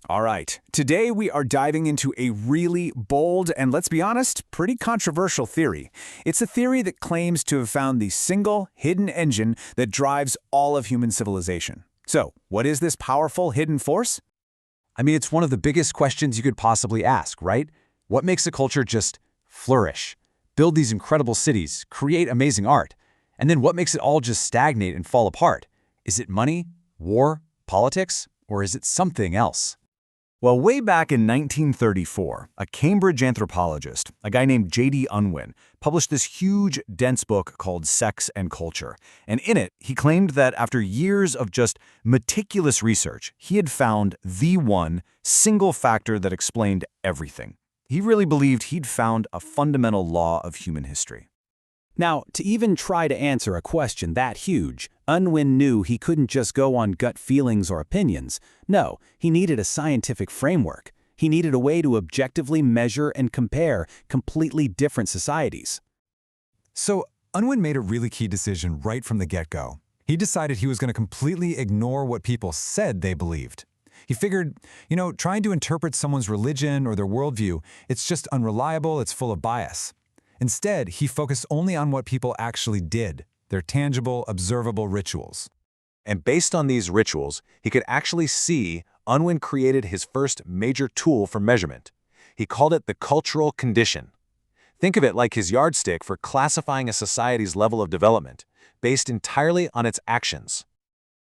All right, today we are diving into a really bold and, let's be honest, pretty controversial theory. It's a theory that claims to have found the single hidden engine that drives all of human civilization. So, what is this powerful hidden force? I mean, it's one of the biggest questions you could possibly ask, right? What makes a culture just flourish, build these incredible cities, create amazing art? And then what makes it all just stagnate and fall apart? Is it money, war, politics, or is it something else? Well, way back in 1934, a Cambridge anthropologist, a guy named J.D. Unwin, published this huge, dense book called Sex and Culture. And in it, he claimed that after years of just meticulous research, he had found the one single factor that explained everything. He really believed he'd found a fundamental law of human history. Now, to even try to answer a question that huge, Unwin knew he couldn't just go on gut feelings or opinions. No, he needed a scientific framework. He needed a way to objectively measure and compare completely different societies. So, Unwin made a really key decision right from the get-go. He decided he was going to completely ignore what people said they believed. He figured, trying to interpret someone's religion or their worldview, it's just unreliable, it's full of bias. Instead, he focused only on what people actually did, their tangible, observable rituals. And based on these rituals, he could actually see Unwin created his first major tool for measurement. He called it the cultural condition. Think of it like his yardstick for classifying a society's level of development, based entirely on its actions.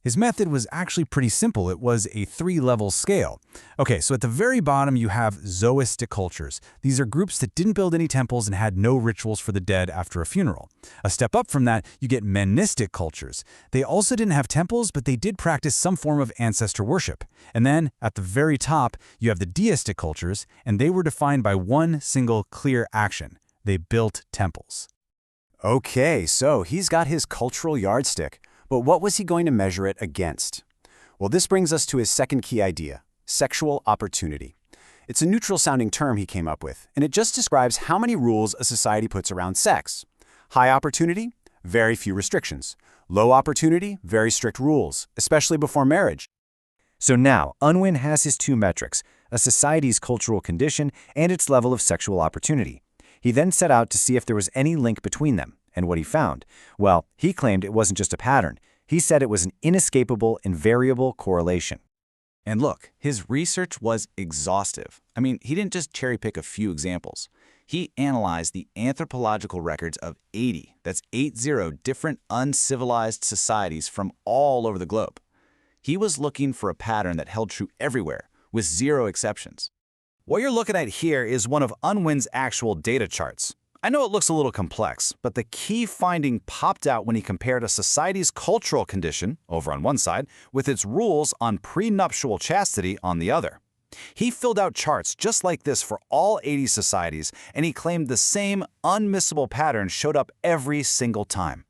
His method was actually pretty simple. It was a three-level scale. Okay, so at the very bottom you have zoistic cultures. These are groups that didn't build any temples and had no rituals for the dead after a funeral. A step up from that, you get menistic cultures. They also didn't have temples, but they did practice some form of ancestor worship. And then, at the very top, you have the deistic cultures, and they were defined by one single clear action. They built temples. Okay, so he's got his cultural yardstick. But what was he going to measure it against? Well, this brings us to his second key idea, sexual opportunity. It's a neutral-sounding term he came up with, and it just describes how many rules a society puts around sex. High opportunity, very few restrictions. Low opportunity, very strict rules, especially before marriage. So now, Unwin has his two metrics, a society's cultural condition and its level of sexual opportunity. He then set out to see if there was any link between them. And what he found? Well, he claimed it wasn't just a pattern. He said it was an inescapable, invariable correlation. And look, his research was exhaustive. I mean, he didn't just cherry-pick a few examples. He analyzed the anthropological records of 80, that's 80 different uncivilized societies from all over the globe. He was looking for a pattern that held true everywhere, with zero exceptions. What you're looking at here is one of Unwin's actual data charts. I know it looks a little complex, but the key finding popped out when he compared a society's cultural condition, over on one side, with its rules on pre-nuptial chastity on the other. He filled out charts just like this for all 80 societies, and he claimed the same unmissable pattern showed up every single time.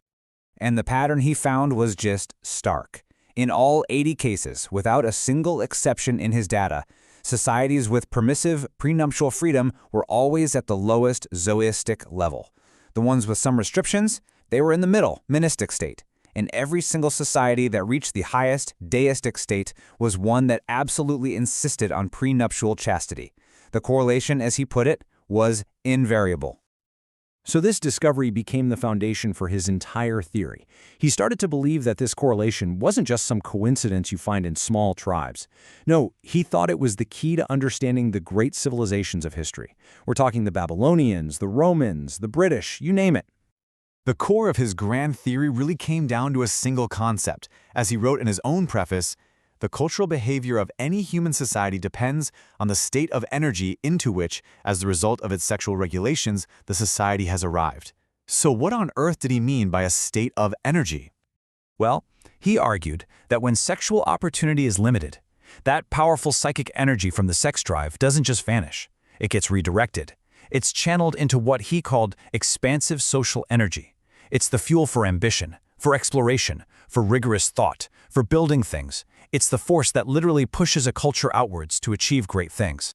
And the pattern he found was just stark. In all 80 cases, without a single exception in his data, societies with permissive prenuptial freedom were always at the lowest zoistic level. The ones with some restrictions, they were in the middle, menistic state. And every single society that reached the highest deistic state was one that absolutely insisted on prenuptial chastity. The correlation, as he put it, was invariable. So this discovery became the foundation for his entire theory. He started to believe that this correlation wasn't just some coincidence you find in small tribes. No, he thought it was the key to understanding the great civilizations of history. We're talking the Babylonians, the Romans, the British, you name it. The core of his grand theory really came down to a single concept. As he wrote in his own preface, the cultural behavior of any human society depends on the state of energy into which, as the result of its sexual regulations, the society has arrived. So what on earth did he mean by a state of energy? Well, he argued that when sexual opportunity is limited, that powerful psychic energy from the sex drive doesn't just vanish. It gets redirected. It's channeled into what he called expansive social energy. It's the fuel for ambition, for exploration, for rigorous thought, for building things. It's the force that literally pushes a culture outwards to achieve great things.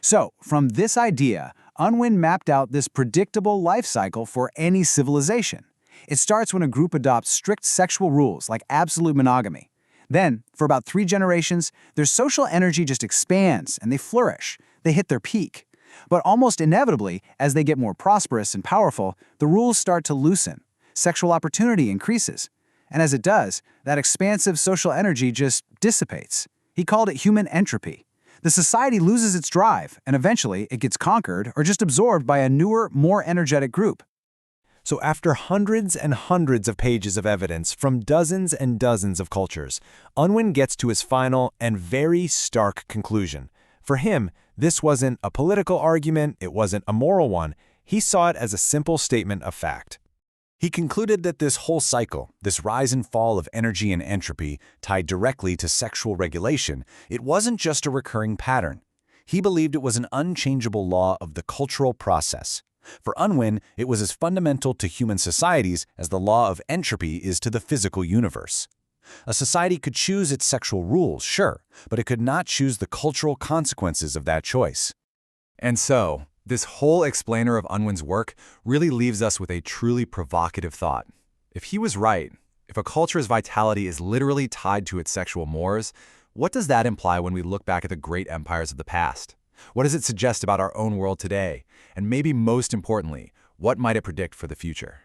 So, from this idea, Unwin mapped out this predictable life cycle for any civilization. It starts when a group adopts strict sexual rules like absolute monogamy. Then, for about 3 generations, their social energy just expands and they flourish. They hit their peak. But almost inevitably, as they get more prosperous and powerful, the rules start to loosen. Sexual opportunity increases. And as it does, that expansive social energy just dissipates. He called it human entropy. The society loses its drive, and eventually it gets conquered or just absorbed by a newer, more energetic group. So after hundreds and hundreds of pages of evidence from dozens and dozens of cultures, Unwin gets to his final and very stark conclusion. For him, this wasn't a political argument, it wasn't a moral one. He saw it as a simple statement of fact. He concluded that this whole cycle, this rise and fall of energy and entropy tied directly to sexual regulation, it wasn't just a recurring pattern. He believed it was an unchangeable law of the cultural process. For Unwin, it was as fundamental to human societies as the law of entropy is to the physical universe. A society could choose its sexual rules, sure, but it could not choose the cultural consequences of that choice. And so, this whole explainer of Unwin's work really leaves us with a truly provocative thought. If he was right, if a culture's vitality is literally tied to its sexual mores, what does that imply when we look back at the great empires of the past? What does it suggest about our own world today? And maybe most importantly, what might it predict for the future?